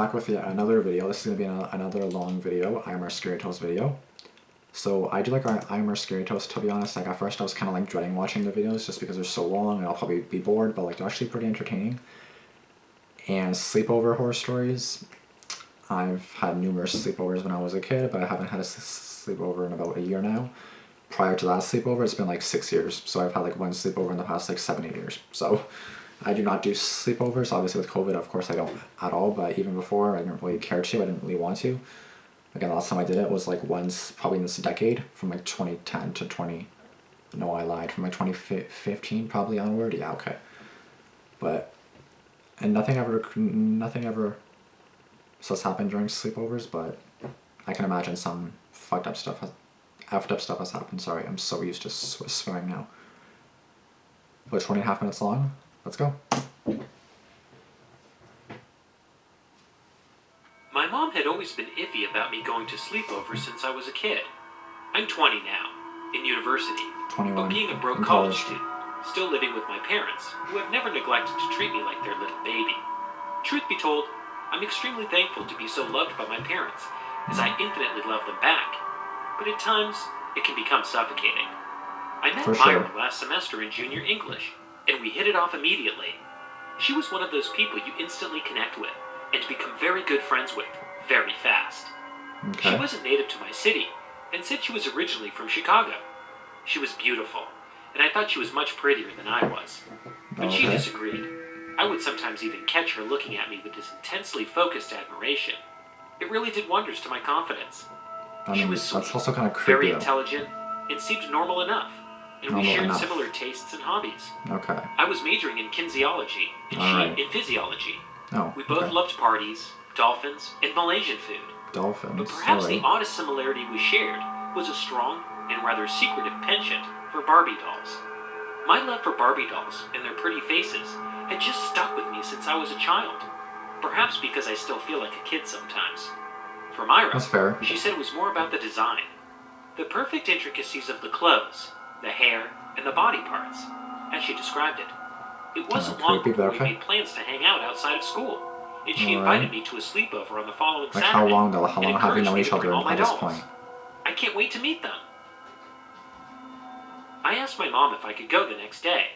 back with yet another video. This is going to be another long video, IMR Scary Tales video. So I do like IMR Scary Tales, to be honest. Like at first I was kind of like dreading watching the videos just because they're so long and I'll probably be bored, but like they're actually pretty entertaining. And sleepover horror stories. I've had numerous sleepovers when I was a kid, but I haven't had a sleepover in about a year now. Prior to that sleepover, it's been like 6 years. So I've had like one sleepover in the past like 7-8 years. So I do not do sleepovers. Obviously with COVID, of course I don't at all, but even before I didn't really care to, I didn't really want to. Again, the last time I did it was like once, probably in this decade, from like 2010 to no, I lied, from like 2015 probably onward. Yeah, okay. But, and nothing ever has happened during sleepovers, but I can imagine some effed up stuff has happened. Sorry, I'm so used to swearing now. But 20.5 minutes long. Let's go. My mom had always been iffy about me going to sleepovers since I was a kid. I'm 20 now, in university, 21, but being a broke college student, still living with my parents, who have never neglected to treat me like their little baby. Truth be told, I'm extremely thankful to be so loved by my parents, as I infinitely love them back. But at times, it can become suffocating. I met Myra last semester in junior English, and we hit it off immediately. She was one of those people you instantly connect with, and become very good friends with, very fast. Okay. She wasn't native to my city, and said she was originally from Chicago. She was beautiful, and I thought she was much prettier than I was. But she disagreed. I would sometimes even catch her looking at me with this intensely focused admiration. It really did wonders to my confidence. She was sweet, that's also kind of creepy, very intelligent, and seemed normal enough. And we shared similar tastes and hobbies. Okay. I was majoring in kinesiology, and she in physiology. Oh, we both loved parties, dolphins, and Malaysian food. Dolphins. But perhaps the oddest similarity we shared was a strong and rather secretive penchant for Barbie dolls. My love for Barbie dolls and their pretty faces had just stuck with me since I was a child. Perhaps because I still feel like a kid sometimes. For Myra, that's fair. She said it was more about the design. The perfect intricacies of the clothes, the hair, and the body parts, as she described it. It wasn't long before we made plans to hang out outside of school, and she invited me to a sleepover on the following Saturday. How long have you known each other at this point? I can't wait to meet them. I asked my mom if I could go the next day.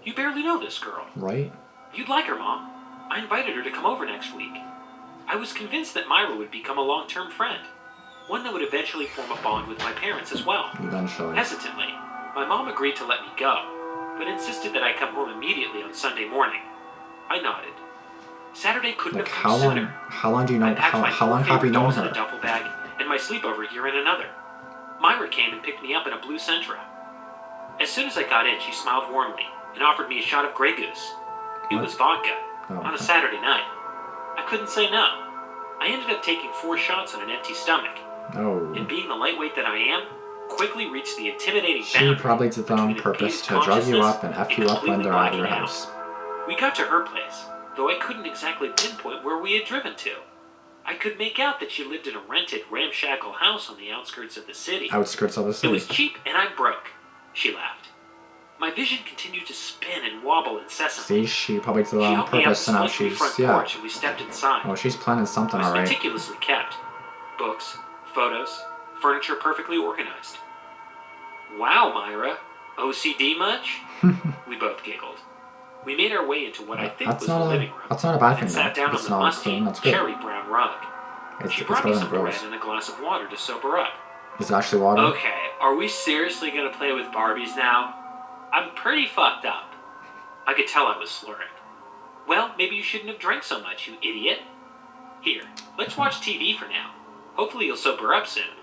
You barely know this girl. Right? You'd like her, Mom. I invited her to come over next week. I was convinced that Myra would become a long-term friend, one that would eventually form a bond with my parents as well. Eventually. Hesitantly, my mom agreed to let me go, but insisted that I come home immediately on Sunday morning. I nodded. Saturday couldn't have come sooner. How long do you know? How long have you known her? In a duffel bag and my sleepover gear in another. Myra came and picked me up in a blue Sentra. As soon as I got in, she smiled warmly and offered me a shot of Grey Goose. It was vodka on a Saturday night. I couldn't say no. I ended up taking 4 shots on an empty stomach. And being the lightweight that I am, quickly reached the intimidating boundary. She probably did that on purpose to drug you up and F you up when they're out of your house. We got to her place, though I couldn't exactly pinpoint where we had driven to. I could make out that she lived in a rented, ramshackle house on the outskirts of the city. Outskirts of the city. It was cheap and I'm broke, she laughed. My vision continued to spin and wobble incessantly. See, she probably did that on purpose, and now she's, porch and we stepped inside. Oh, she's planning something, alright. It was meticulously kept. Books, photos, furniture perfectly organized. Wow, Myra. OCD much? We both giggled. We made our way into what I think was the living room. That's not a bad thing, sat down on the musty, cherry brown rug. She brought me some bread and a glass of water to sober up. Is it actually water? Okay, are we seriously gonna play with Barbies now? I'm pretty fucked up. I could tell I was slurring. Well, maybe you shouldn't have drank so much, you idiot. Here, let's watch TV for now. Hopefully you'll sober up soon.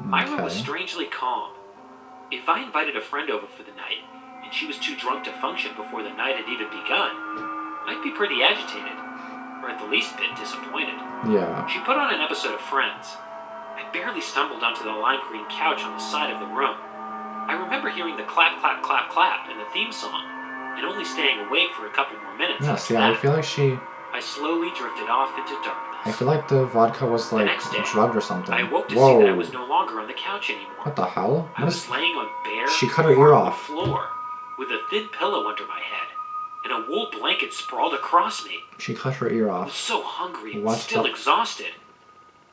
Myra was strangely calm. If I invited a friend over for the night, and she was too drunk to function before the night had even begun, I'd be pretty agitated, or at the least bit disappointed. Yeah. She put on an episode of Friends. I barely stumbled onto the lime green couch on the side of the room. I remember hearing the clap, clap, clap, clap in the theme song, and only staying awake for a couple more minutes. Yeah, see, I feel like I slowly drifted off into darkness. I feel like the vodka was like drugged or something. I awoke to see that I was no longer on the couch anymore. What the hell? I was laying on bare, she cut her ear off. Floor, with a thin pillow under my head, and a wool blanket sprawled across me. She cut her ear I was off. so hungry and What still the- exhausted.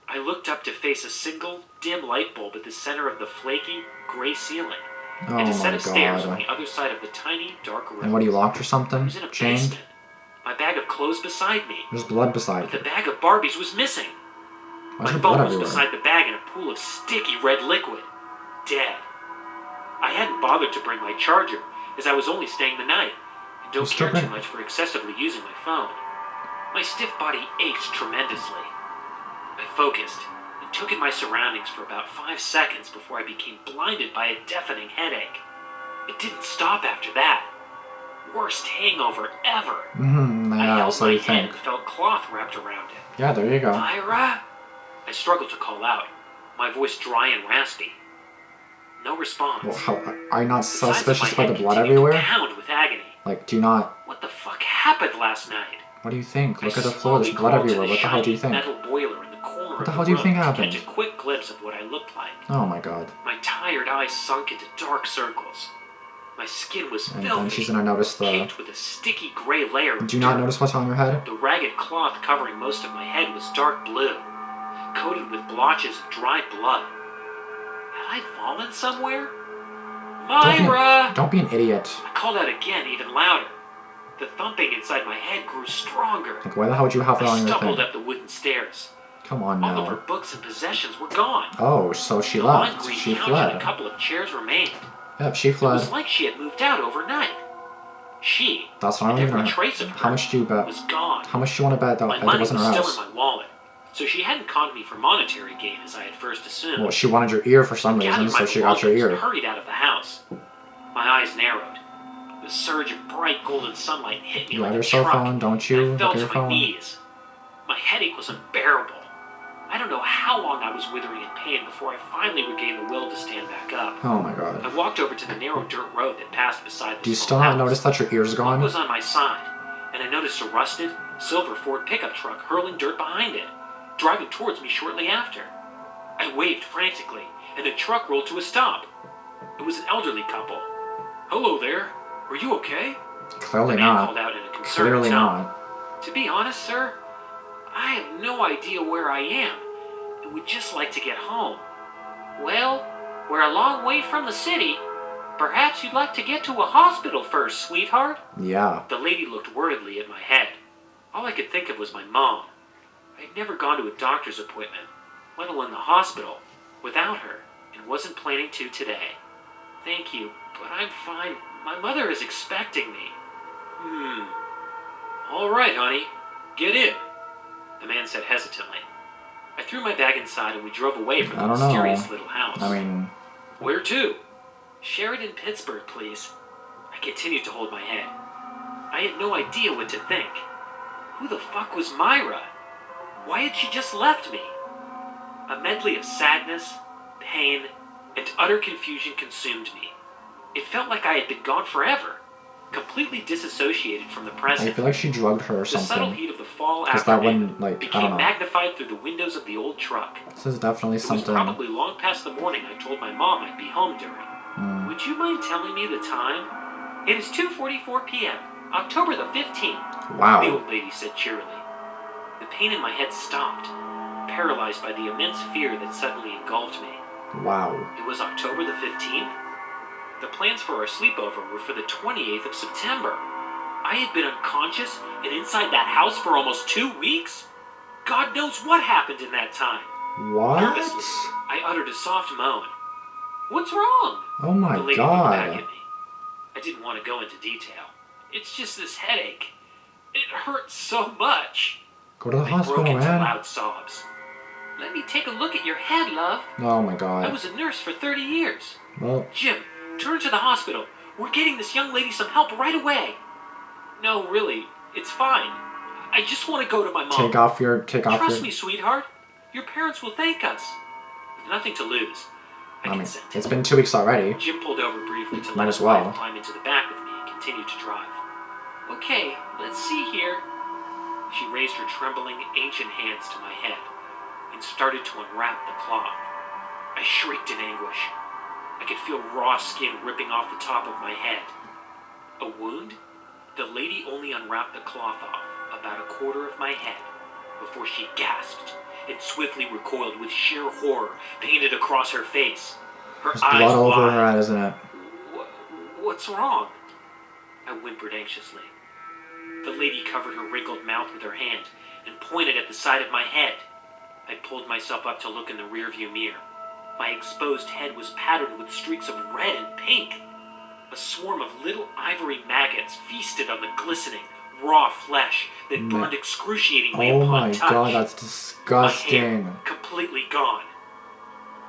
I looked up to face a single, dim light bulb at the center of the flaky, gray ceiling, Oh and a my set of stairs on god. the other side of the tiny, dark room. And what, are you locked or I something? was in a Chained? basement. My bag of clothes beside me, There's blood beside but the you. bag of Barbies was missing. Why's My your blood phone was everywhere? beside the bag in a pool of sticky red liquid. Dead. I hadn't bothered to bring my charger, as I was only staying the night, and don't care too much for excessively using my phone. My stiff body ached tremendously. I focused and took in my surroundings for about 5 seconds before I became blinded by a deafening headache. It didn't stop after that. Worst hangover ever. I Yeah, held so my you head think. and felt cloth wrapped around it. Yeah, there you go. Myra? I struggled to call out, my voice dry and raspy. No response. Well, how, are you not The sides of my suspicious about head the blood continued to everywhere? pound with agony. Like, do you not... What the fuck happened last night? What do you think? Look I at the floor, there's slowly blood crawled to everywhere. the What the hell do you shiny think? metal boiler in the corner What the of hell do you room think to happened? catch a quick glimpse of what I looked like. Oh my god. My tired eyes sunk into dark circles. My skin was And filthy, then she's gonna notice the... caked with a sticky gray layer of Do you not dirt. notice what's on your head? The ragged cloth covering most of my head was dark blue, coated with blotches of dried blood. Had I fallen somewhere? Myra! Don't be an idiot. I called out again, even louder. The thumping inside my head grew stronger. Like, why the hell would you have that I on your stumbled thing? up the wooden stairs. Come on All of her now. books and possessions were gone. Oh, so she The lime left. green She couch and a fled. couple of chairs remained. Yep, she It was fled. like she had moved out overnight. She, That's what I and don't every even know. trace of her, How much do you bet? was gone. How much do you want to bet that My it money wasn't was her still house? in my wallet, so she hadn't conned me for monetary gain as I had first assumed. Well, she wanted your ear for some reason, Gathered so my she got your belongings and ear. hurried out of the house. My eyes narrowed. The surge of bright golden sunlight hit me You like have a your cell truck, phone, don't you? and I fell Look at to your my phone. knees. My headache was unbearable. I don't know how long I was withering in pain before I finally regained the will to stand back up. Oh my I god. walked over to the narrow dirt road that passed beside the Do you small still not house. notice that your ear's Luck gone? was on my side, and I noticed a rusted, silver Ford pickup truck hurling dirt behind it, driving towards me shortly after. I waved frantically, and the truck rolled to a stop. It was an elderly couple. "Hello there. Are you okay?" Clearly The man not. called out in a concerned Clearly tone. not. "To be honest, sir, I have no idea where I am, and would just like to get home." "Well, we're a long way from the city. Perhaps you'd like to get to a hospital first, sweetheart?" Yeah. The lady looked worriedly at my head. All I could think of was my mom. I had never gone to a doctor's appointment, let alone the hospital, without her, and wasn't planning to today. "Thank you, but I'm fine. My mother is expecting me." "All right, honey. Get in," the man said hesitantly. I threw my bag inside and we drove away from I the don't know. mysterious little house. I mean, "Where to?" "Sheridan, Pittsburgh, please." I continued to hold my head. I had no idea what to think. Who the fuck was Myra? Why had she just left me? A medley of sadness, pain, and utter confusion consumed me. It felt like I had been gone forever, completely disassociated from the I present. feel like she drugged her or The subtle something. heat of the fall Because that afternoon wouldn't, like, I became don't know. magnified through the windows of the old truck. This is definitely It was something. probably long past the morning I told my mom I'd be home during. "Would you mind telling me the time?" "It is 2:44 p.m., October the 15th, the Wow. old lady said cheerily. The pain in my head stopped, paralyzed by the immense fear that suddenly engulfed me. Wow. It was October the 15th? The plans for our sleepover were for the 28th of September. I had been unconscious and inside that house for almost 2 weeks? God knows what happened in that time. What? Nervously, I uttered a soft moan. "What's wrong?" Oh my The lady looked back god. at me. I didn't want to go into detail. "It's just this headache. It hurts so much." Go to the I broke hospital, into man. loud sobs. "Let me take a look at your head, love. Oh my I god. was a nurse for 30 years. Well, Jim, turn to the hospital. We're getting this young lady some help right away." "No, really, it's fine. I just want to go to my mom." take off your. "Trust me, sweetheart. Your parents will thank us." With nothing to lose, I I mean, consented. it's been 2 weeks already. Jim pulled over briefly to Might let as his wife well. climb into the back with me and continued to drive. "Okay, let's see here." She raised her trembling, ancient hands to my head and started to unwrap the cloth. I shrieked in anguish. I could feel raw skin ripping off the top of my head. A wound? The lady only unwrapped the cloth off about a quarter of my head before she gasped and swiftly recoiled with sheer horror painted across her face. Her There's eyes blood all over wide. her head, isn't it? What's wrong? I whimpered anxiously. The lady covered her wrinkled mouth with her hand and pointed at the side of my head. I pulled myself up to look in the rearview mirror. My exposed head was patterned with streaks of red and pink. A swarm of little ivory maggots feasted on the glistening, raw flesh that burned excruciatingly Oh upon my touch. god, that's My disgusting. hair completely gone.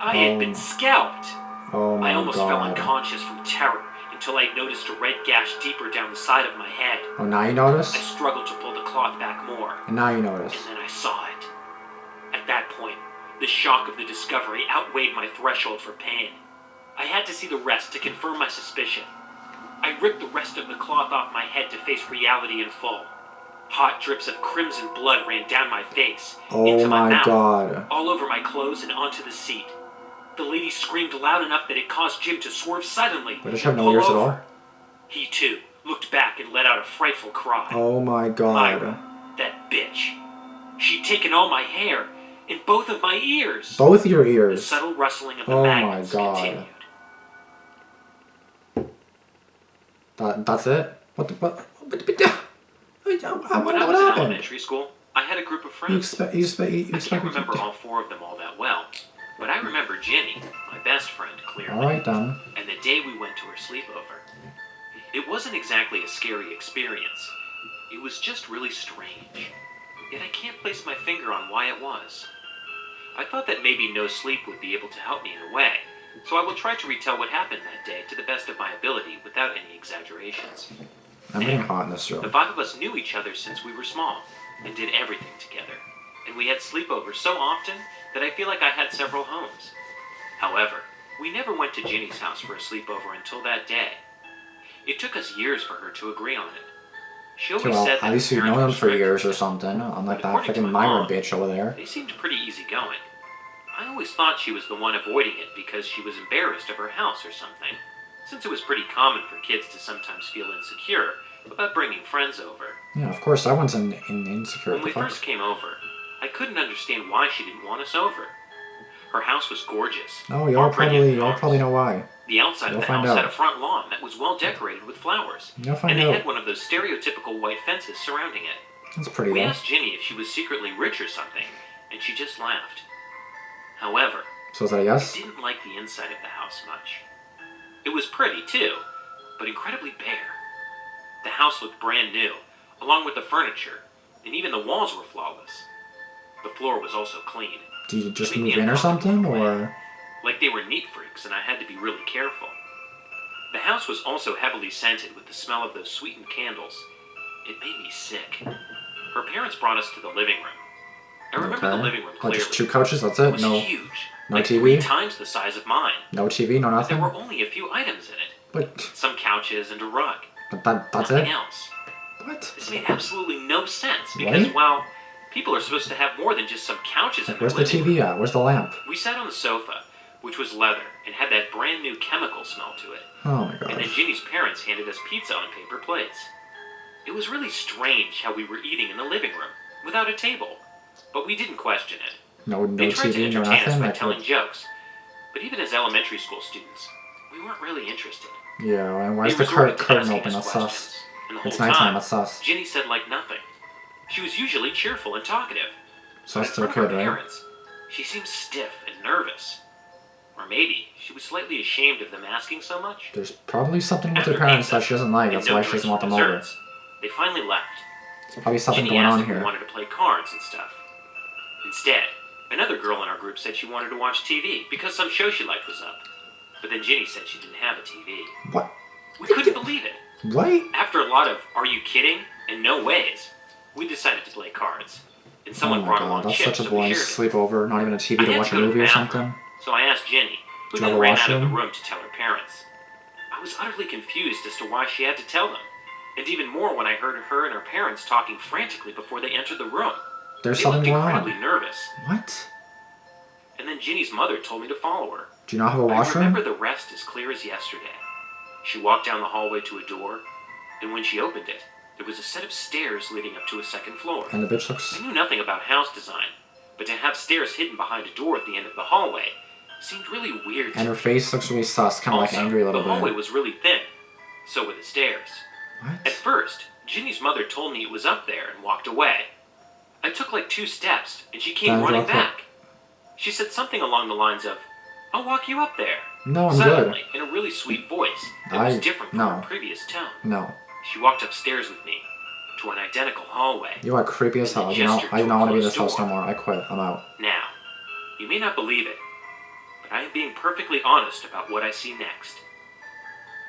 I had been scalped. Oh my I almost fell god. unconscious from terror until I noticed a red gash deeper down the side of my head. Oh, now you I notice? struggled to pull the cloth back more, And now you notice. and then I saw it. At that point, the shock of the discovery outweighed my threshold for pain. I had to see the rest to confirm my suspicion. I ripped the rest of the cloth off my head to face reality in full. Hot drips of crimson blood ran down my face, into Oh my my mouth, god. all over my clothes and onto the seat. The lady screamed loud enough that it caused Jim to swerve suddenly But does she and have no pull ears at over. all? He, too, looked back and let out a frightful cry. Oh my god. Myra, that bitch. She'd taken all my hair and both of my ears. Both your The ears. subtle rustling of the Oh my magnets god. continued. That's it? What the what When I what was in happened? elementary school, I had a group of friends. I can't expect remember all four of them all that well, but I remember Jenny, my best friend, clearly. Alright then. And the day we went to her sleepover. It wasn't exactly a scary experience. It was just really strange. Yet I can't place my finger on why it was. I thought that maybe no sleep would be able to help me in a way, so I will try to retell what happened that day to the best of my ability without any exaggerations. I'm getting hot in this The room. five of us knew each other since we were small, and did everything together. And we had sleepovers so often that I feel like I had several homes. However, we never went to Ginny's house for a sleepover until that day. It took us years for her to agree on it. She always Well, said that at least her you've parents known were them for strict years or with it. something. Unlike that According to freaking my Myra mom, bitch over there. They seemed pretty easygoing. I always thought she was the one avoiding it because she was embarrassed of her house or something, since it was pretty common for kids to sometimes feel insecure about bringing friends over. Yeah, of course, everyone's insecure. When we Fuck. first came over, I couldn't understand why she didn't want us over. Her house was gorgeous. Oh, far y'all prettier than probably ours. know why. The outside You'll of the find house out. had a front lawn that was well decorated with flowers, You'll find and they out. had one of those stereotypical white fences surrounding it. That's pretty We though. asked Ginny if she was secretly rich or something, and she just laughed. However, So is that a I yes? didn't like the inside of the house much. It was pretty, too, but incredibly bare. The house looked brand new, along with the furniture, and even the walls were flawless. The floor was also clean. Do you just Made me move in or uncomfortable something, in a way. or? Like they were neat freaks, and I had to be really careful. The house was also heavily scented with the smell of those sweetened candles. It made me sick. Her parents brought us to the living room. I remember the living room Like clearly. just two couches, that's It it? was No huge, no like TV? 3 times the size of mine. No TV, no There nothing? were only a few items in it. But Some couches and a rug. that's Nothing it? else. What? This made absolutely no sense because, Right? well, people are supposed to have more than just some couches in their Where's the living TV room. at? Where's the lamp? We sat on the sofa, which was leather and had that brand new chemical smell to it. Oh my And then gosh. Ginny's parents handed us pizza on paper plates. It was really strange how we were eating in the living room, without a table. But we didn't question it. No They tried to TV, no entertain us nothing? by Like, telling jokes. But even as elementary school students, we weren't really interested. yeah, and where's They the resorted to curtain asking open? us That's questions, sus. and the whole It's nighttime, time, that's sus. Ginny said like nothing. She was usually cheerful and talkative. So But that's in still front of kid, her right? parents, she seemed stiff and nervous. Or maybe she was slightly ashamed of them asking so much. There's probably something with After her parents pizza that she doesn't like. and That's no why she drinks doesn't want or them over. desserts, they finally left. There's probably something Ginny going asked on if we here. wanted to play cards and stuff. Instead, another girl in our group said she wanted to watch TV because some show she liked was up. But then Ginny said she didn't have a TV. What? We couldn't believe it. Right? After a lot of "Are you kidding?" and "No ways," we decided to play cards. And Oh someone my brought god, along that's chips, such a so we boring shared it. sleepover. Not even a TV I to had watch to a go to the movie or bathroom, something. So I asked Ginny, who Do you have then a ran out of the washroom? room to tell her parents. I was utterly confused as to why she had to tell them, and even more when I heard her and her parents talking frantically before they entered the room. There's They something looked going incredibly on. nervous, What? and then Ginny's mother told me to follow her. Do you not have a I washroom? remember the rest as clear as yesterday. She walked down the hallway to a door, and when she opened it, there was a set of stairs leading up to a second floor. And the bitch looks... I knew nothing about house design, but to have stairs hidden behind a door at the end of the hallway seemed really weird to And her me. face looks really sus, kind of like Also, angry a little the hallway bit. was really thin. So were the stairs. At What? first, Ginny's mother told me it was up there and walked away. I took like 2 steps, and she came Then running dropped it. back. She said something along the lines of, "I'll walk you up there." No, I'm Suddenly, good. in a really sweet voice that was different from no. her previous tone. No. She walked upstairs with me to an identical hallway. You are creepy as hell. I do not want to be in this house no more. I quit. I'm out. Now, you may not believe it, but I am being perfectly honest about what I see next.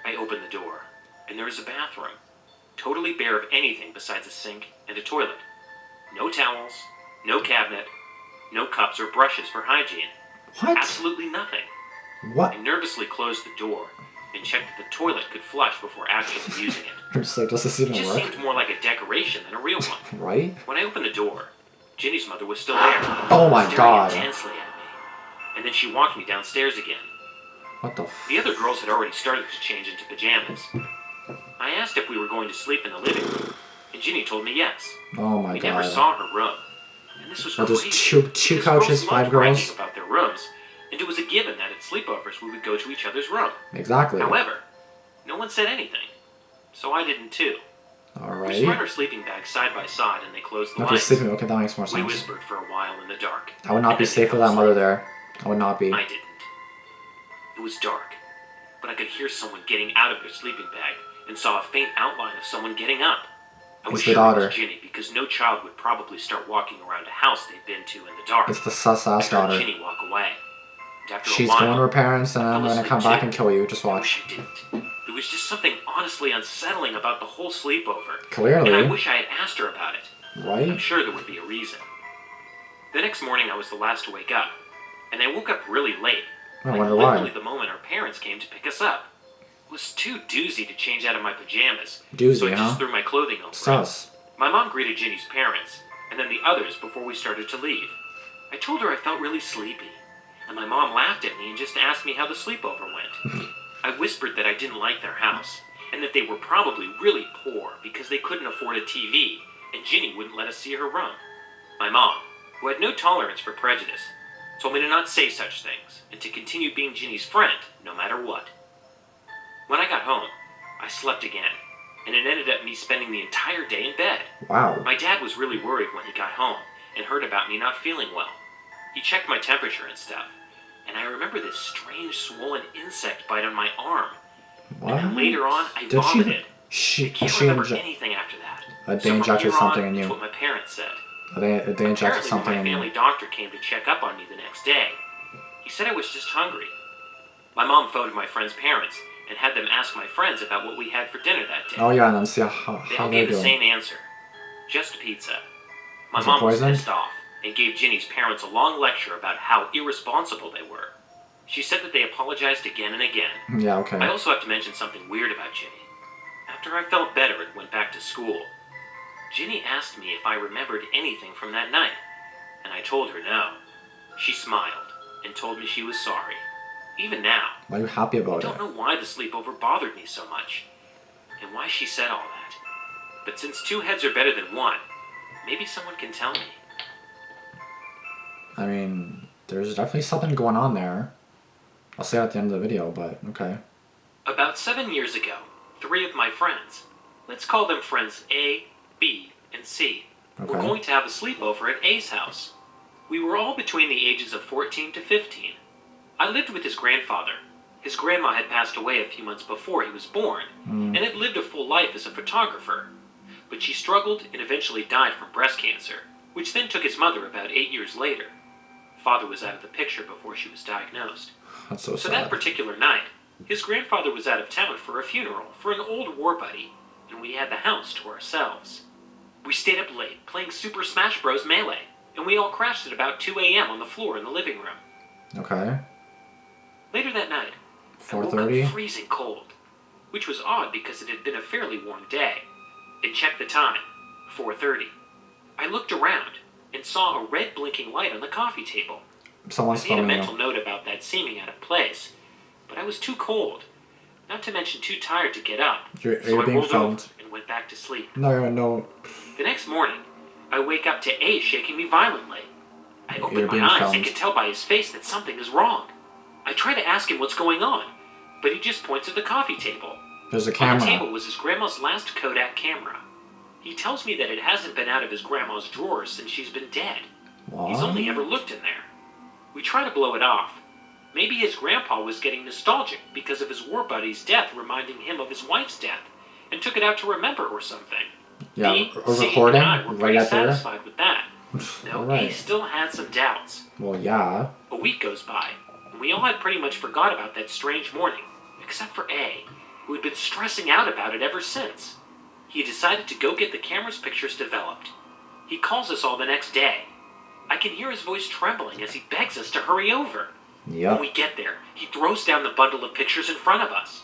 I open the door, and there is a bathroom, totally bare of anything besides a sink and a toilet. No towels, no cabinet, no cups or brushes for hygiene. What? Absolutely nothing. What? I nervously closed the door and checked that the toilet could flush before actually using it. I'm just like, does this It even just work? seemed more like a decoration than a real one. Right? When I opened the door, Ginny's mother was still there. Oh my staring God. intensely at me. And then she walked me downstairs again. What the The other girls had already started to change into pajamas. I asked if we were going to sleep in the living room, and Ginny told me yes. Oh my We God. never saw her room. And this was Well, there's crazy. two because couches, girls 5 loved bragging girls. about their rooms, and it was a given that at sleepovers we would go to each other's room. Exactly. However, no one said anything, so I didn't too. We Alright. spread our sleeping bags side by side, and they closed the Okay, lights. sleeping. Okay, that makes more We sense. whispered for a while in the dark. I would not and be then safe fell with that mother asleep. there. I would not be. I didn't. It was dark, but I could hear someone getting out of their sleeping bag and saw a faint outline of someone getting up. I was It's the sure it daughter. was Ginny because no child would probably start walking around a house they'd been to in the dark. It's the sus I ass heard daughter. Ginny walk away. And after She's a while, going to her parents and I I'm fell gonna asleep come back too. and kill you. Just I watch. wish I didn't. There was just something honestly unsettling about the whole sleepover. And I Clearly. wish I had asked her about it. I'm Right? sure there would be a reason. The next morning I was the last to wake up, and I woke up really late. I Like wonder literally why. the moment our parents came to pick us up. It was too doozy to change out of my pajamas, so I Doozy, just huh? threw my clothing over it. Sus. My mom greeted Ginny's parents, and then the others before we started to leave. I told her I felt really sleepy, and my mom laughed at me and just asked me how the sleepover went. I whispered that I didn't like their house, and that they were probably really poor because they couldn't afford a TV, and Ginny wouldn't let us see her room. My mom, who had no tolerance for prejudice, told me to not say such things, and to continue being Ginny's friend, no matter what. When I got home, I slept again, and it ended up me spending the entire day in bed. Wow. My dad was really worried when he got home, and heard about me not feeling well. He checked my temperature and stuff, and I remember this strange swollen insect bite on my arm. What? And then later on, I Did vomited. she... I can't She remember inject... anything after that. They So from injected here something on, in it's you. what my parents said. They injected Apparently, something when in my you. family doctor came to check up on me the next day, he said I was just hungry. My mom phoned my friends' parents and had them ask my friends about what we had for dinner that day. Oh yeah, and then see They how all they're gave the doing. same answer. Just pizza. My Was it mom was poisoned? pissed off and gave Ginny's parents a long lecture about how irresponsible they were. She said that they apologized again and again. Yeah, okay. I also have to mention something weird about Ginny. After I felt better and went back to school, Ginny asked me if I remembered anything from that night, and I told her no. She smiled and told me she was sorry. Even now, Why are you happy I about don't it? know why the sleepover bothered me so much, and why she said all that. But since 2 heads are better than 1, maybe someone can tell me. I mean, there's definitely something going on there. I'll say it at the end of the video, but okay. About 7 years ago, 3 of my friends, let's call them friends A, B, and C, were Okay. going to have a sleepover at A's house. We were all between the ages of 14 to 15. I lived with his grandfather. His grandma had passed away a few months before he was born, and had lived a full life as a photographer. But she struggled and eventually died from breast cancer, which then took his mother about 8 years later. Father was out of the picture before she was diagnosed. That's so So that sad. particular night, his grandfather was out of town for a funeral for an old war buddy, and we had the house to ourselves. We stayed up late playing Super Smash Bros. Melee, and we all crashed at about 2 a.m. on the floor in the living room. Okay. Later that night, I woke 4:30. up freezing cold, which was odd because it had been a fairly warm day, and checked the time, 4:30. I looked around and saw a red blinking light on the coffee table. Someone's I made a filming mental you. note about that seeming out of place, but I was too cold, not to mention too tired to get up, You're so I being rolled over filmed. and went back to sleep. No. The next morning, I wake up to A shaking me violently. I open You're my being eyes filmed. and can tell by his face that something is wrong. I try to ask him what's going on, but he just points at the coffee table. There's a On the camera. table was his grandma's last Kodak camera. He tells me that it hasn't been out of his grandma's drawers since she's been dead. What? He's only ever looked in there. We try to blow it off. Maybe his grandpa was getting nostalgic because of his war buddy's death reminding him of his wife's death, and took it out to remember or something. Yeah, Me, a Sadie, recording and I were right pretty out there. satisfied with that. No, Alright. he still had some doubts. Well, yeah. A week goes by, and we all had pretty much forgot about that strange morning, except for A, who had been stressing out about it ever since. He decided to go get the camera's pictures developed. He calls us all the next day. I can hear his voice trembling as he begs us to hurry over. When Yep. we get there, he throws down the bundle of pictures in front of us.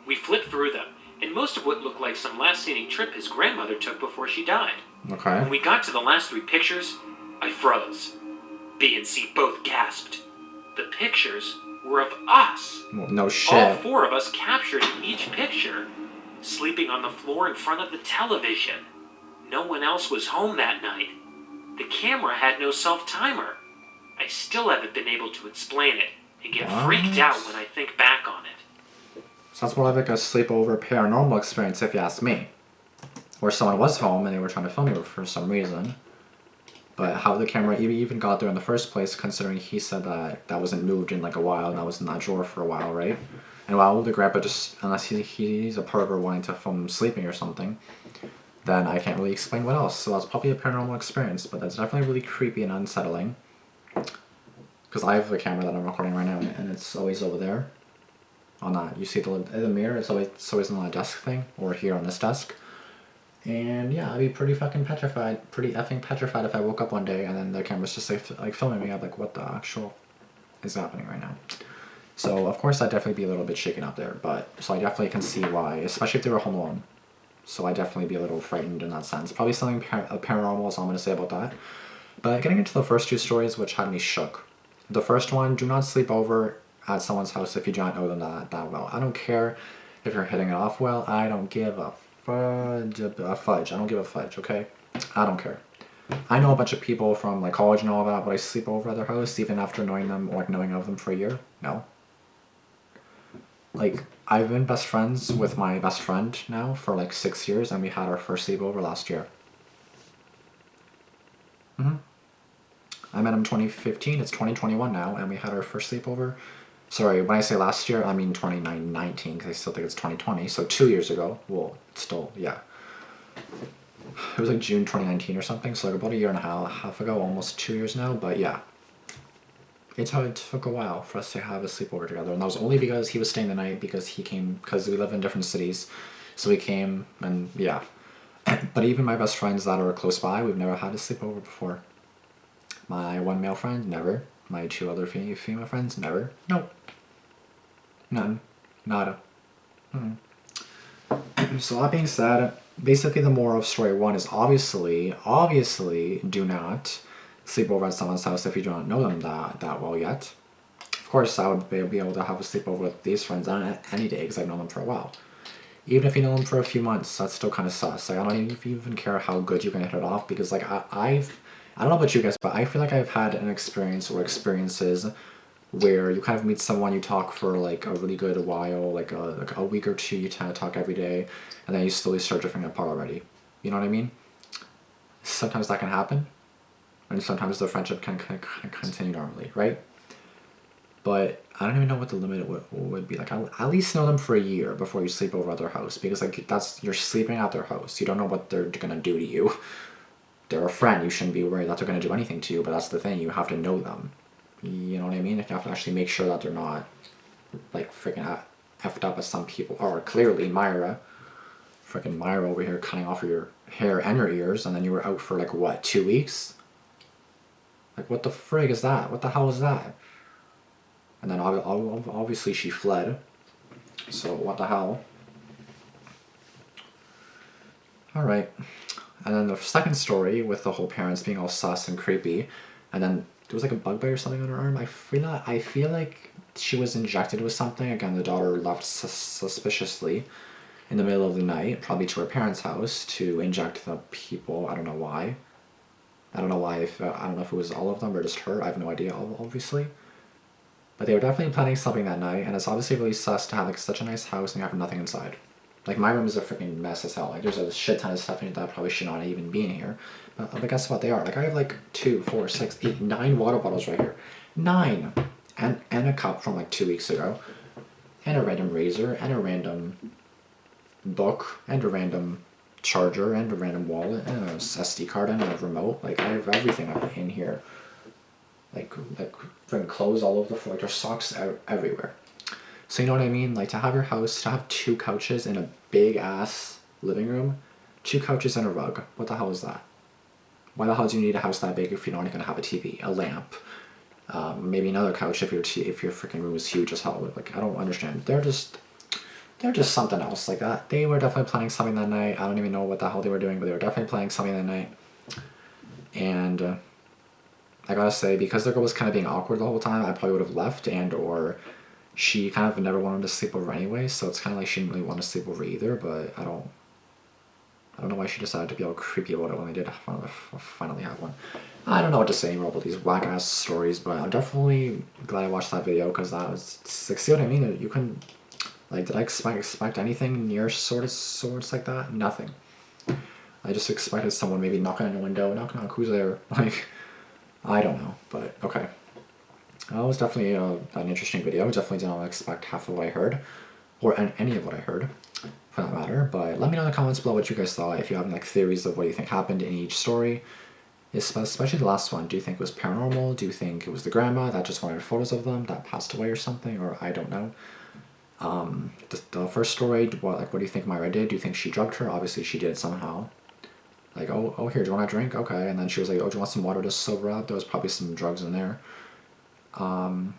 We flip through them, and most of what looked like some last-scenic trip his grandmother took before she died. Okay. When we got to the last 3 pictures, I froze. B and C both gasped. The pictures were of us. Well, no All shit. 4 of us captured in each picture, sleeping on the floor in front of the television. No one else was home that night. The camera had no self-timer. I still haven't been able to explain it, and get freaked out when I think back on it. So that's more like a sleepover paranormal experience, if you ask me. Where someone was home and they were trying to film you for some reason. But how the camera even got there in the first place, considering he said that wasn't moved in like a while and that was in that drawer for a while, right? And while the grandpa just, unless he's a pervert wanting to film sleeping or something, then I can't really explain what else. So that's probably a paranormal experience, but that's definitely really creepy and unsettling. Because I have a camera that I'm recording right now, and it's always over there. On that, you see the mirror. It's always on that desk thing, or here on this desk. And yeah, I'd be pretty effing petrified if I woke up one day and then the camera's just like filming me. I'm like, what the actual is happening right now? So of course I'd definitely be a little bit shaken up there, but so I definitely can see why, especially if they were home alone. So I'd definitely be a little frightened in that sense. Probably something paranormal is all I'm going to say about that. But getting into the first 2 stories, which had me shook. The first one, do not sleep over at someone's house if you do not know them that well. I don't care if you're hitting it off well. I don't give a fudge. I don't give a fudge, okay? I don't care. I know a bunch of people from like college and all that, but I sleep over at their house even after knowing them or like knowing of them for a year. No. Like, I've been best friends with my best friend now for like 6 years, and we had our first sleepover last year. I met him 2015, it's 2021 now, and we had our first sleepover. Sorry, when I say last year, I mean 2019, because I still think it's 2020, so 2 years ago. Well, still, yeah. It was like June 2019 or something, so like about a year and a half ago, almost 2 years now, but yeah. It took a while for us to have a sleepover together, and that was only because he was staying the night, because he came, because we live in different cities, so he came, and yeah. But even my best friends that are close by, we've never had a sleepover before. My one male friend, never. My 2 other female friends, never. Nope. None. Nada. So that being said, basically the moral of story 1 is obviously, do not sleep over at someone's house if you don't know them that well yet. Of course, I would be able to have a sleepover with these friends on any day because I've known them for a while. Even if you know them for a few months, that's still kind of sus. Like, I don't even care how good you can hit it off, because like I don't know about you guys, but I feel like I've had an experience or experiences where you kind of meet someone, you talk for like a really good while, like a week or 2, you kind of talk every day, and then you slowly start drifting apart already. You know what I mean? Sometimes that can happen, and sometimes the friendship can continue normally, right? But I don't even know what the limit would be. Like, at least know them for a year before you sleep over at their house, because like you're sleeping at their house. You don't know what they're gonna do to you. They're a friend. You shouldn't be worried that they're gonna do anything to you. But that's the thing. You have to know them. You know what I mean? You have to actually make sure that they're not like freaking effed up as some people are. Clearly, Myra over here cutting off your hair and your ears, and then you were out for like what, 2 weeks? Like, what the frig is that? What the hell is that? And then obviously she fled. So what the hell? Alright. And then the second story with the whole parents being all sus and creepy. And then there was like a bug bite or something on her arm. I feel like she was injected with something. Again, the daughter left suspiciously. in the middle of the night, probably to her parents' house, to inject the people. I don't know why. I don't know why. I don't know if it was all of them or just her. I have no idea, obviously. But they were definitely planning something that night, and it's obviously really sus to have like such a nice house and you have nothing inside. Like my room is a freaking mess as hell. Like there's a shit ton of stuff in it that probably should not even be in here. But guess what? They are. Like I have like 2, 4, 6, 8, 9 water bottles right here. 9, and a cup from like 2 weeks ago, and a random razor, and a random book, and a random charger, and a random wallet, and a SD card, and a remote. Like I have everything up in here. Like from clothes all over the floor. Like there's socks everywhere. So you know what I mean? Like to have your house, to have 2 couches in a big ass living room, 2 couches and a rug. What the hell is that? Why the hell do you need a house that big if you're not going to have a TV, a lamp, maybe another couch if your freaking room is huge as hell? Like I don't understand. They're just something else like that. They were definitely planning something that night. I don't even know what the hell they were doing, but they were definitely planning something that night. And I gotta say, because the girl was kind of being awkward the whole time, I probably would have left, and or she kind of never wanted to sleep over anyway, so it's kind of like she didn't really want to sleep over either, but I don't know why she decided to be all creepy about it when they did finally have one. I don't know what to say anymore about these whack-ass stories, but I'm definitely glad I watched that video, because that was, like, see what I mean? You couldn't, like, did I expect anything near swords like that? Nothing. I just expected someone maybe knocking on the window, knock, who's there? Like, I don't know, but okay. It was definitely an interesting video. Definitely did not expect half of what I heard, or any of what I heard, for that matter. But let me know in the comments below what you guys thought. If you have like theories of what you think happened in each story, especially the last one. Do you think it was paranormal? Do you think it was the grandma that just wanted photos of them that passed away or something? Or I don't know. The first story. What do you think Myra did? Do you think she drugged her? Obviously she did somehow. Like, oh, here, do you want a drink? Okay. And then she was like, oh, do you want some water to sober up? There was probably some drugs in there. And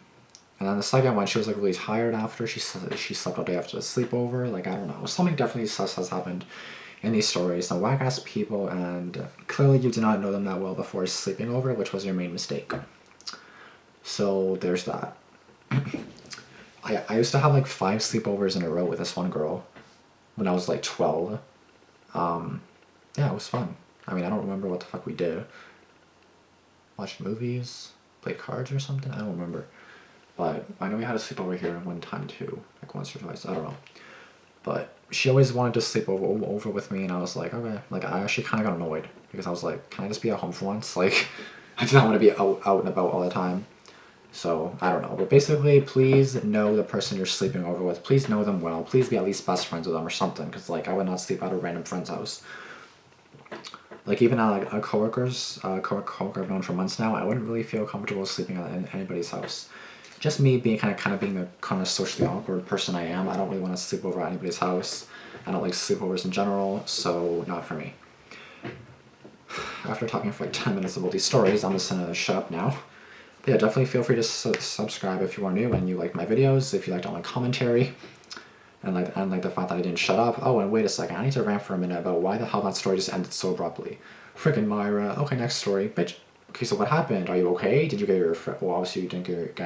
then the second one, she was like really tired after. She slept all day after the sleepover. Like, I don't know. Something definitely sus has happened in these stories. Some whack-ass people, and clearly you did not know them that well before sleeping over, which was your main mistake. So there's that. I used to have like 5 sleepovers in a row with this one girl when I was like 12. Yeah, it was fun. I mean, I don't remember what the fuck we did. Watched movies, played cards or something? I don't remember. But I know we had a sleepover here one time too. Like once or twice, I don't know. But she always wanted to sleep over with me, and I was like, okay. Like I actually kind of got annoyed, because I was like, can I just be at home for once? Like, I did not want to be out and about all the time. So, I don't know. But basically, please know the person you're sleeping over with. Please know them well. Please be at least best friends with them or something. Because, like, I would not sleep at a random friend's house. Like, even at like, a coworker I've known for months now, I wouldn't really feel comfortable sleeping at anybody's house. Just me being kind of being the kind of socially awkward person I am. I don't really want to sleep over at anybody's house. I don't like sleepovers in general, so not for me. After talking for like 10 minutes about these stories, I'm just gonna shut up now. But yeah, definitely feel free to subscribe if you are new and you like my videos, if you liked all my commentary, and like the fact that I didn't shut up. Oh, and wait a second, I need to rant for a minute about why the hell that story just ended so abruptly. Freaking Myra. Okay, next story. Bitch. Okay, so what happened? Are you okay? Did you get your... Well, obviously you didn't get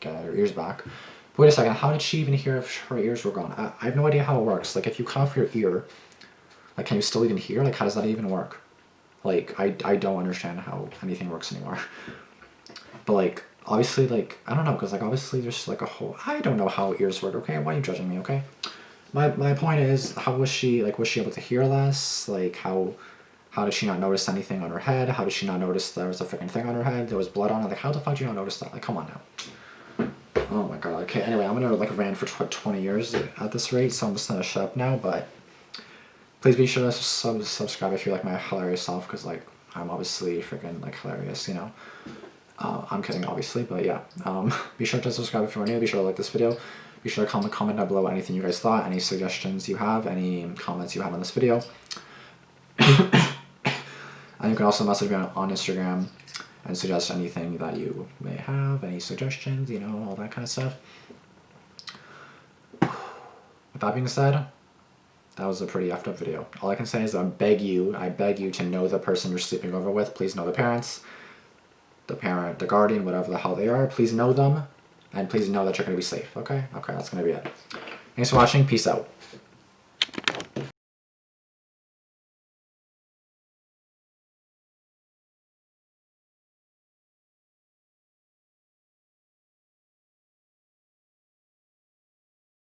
your ears back. But wait a second, how did she even hear if her ears were gone? I have no idea how it works. Like, if you cut off your ear, like, can you still even hear? Like, how does that even work? Like, I don't understand how anything works anymore. But, like, obviously, like, I don't know, because, like, obviously there's, like, a whole... I don't know how ears work, okay? Why are you judging me, okay? My point is, how was she... Like, was she able to hear less? Like, how did she not notice anything on her head? How did she not notice there was a freaking thing on her head? There was blood on it. Like, how the fuck did you not notice that? Like, come on now. Oh my god. Okay, anyway, I'm gonna, like, rant for 20 years at this rate, so I'm just gonna shut up now, but... Please be sure to subscribe if you like my hilarious self, because, like, I'm obviously freaking, like, hilarious, you know? I'm kidding, obviously, but yeah. Be sure to subscribe if you are new. Be sure to like this video. Be sure to comment down below anything you guys thought, any suggestions you have, any comments you have on this video. And you can also message me on Instagram and suggest anything that you may have, any suggestions, you know, all that kind of stuff. With that being said, that was a pretty effed up video. All I can say is I beg you to know the person you're sleeping over with. Please know the parents, the parent, the guardian, whatever the hell they are. Please know them, and please know that you're going to be safe, okay? Okay, that's going to be it. Thanks for watching. Peace out.